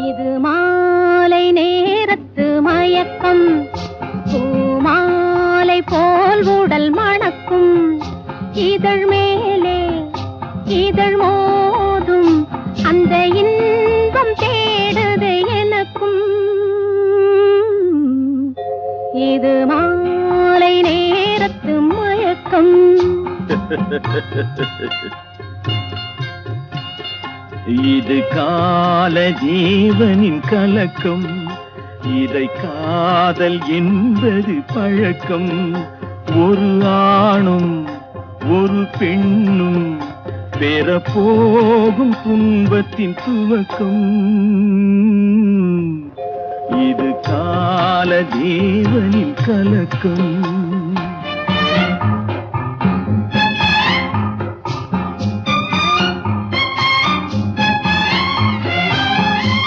இது மாலை நேரத்து மயக்கம், பூமாலை போல் உடல் மணக்கும், இதழ் மேலே இதழ் மோதும் அந்த இன்பம் தேடுது எனக்கும். இது மாலை நேரத்து மயக்கம். இது கால ஜீவனின் கலக்கம், இதை காதல் என்பது பழக்கம். ஒரு ஆணும் ஒரு பெண்ணும் பெற போகும் துன்பத்தின் துவக்கம். இது கால ஜீவனின் கலக்கம்.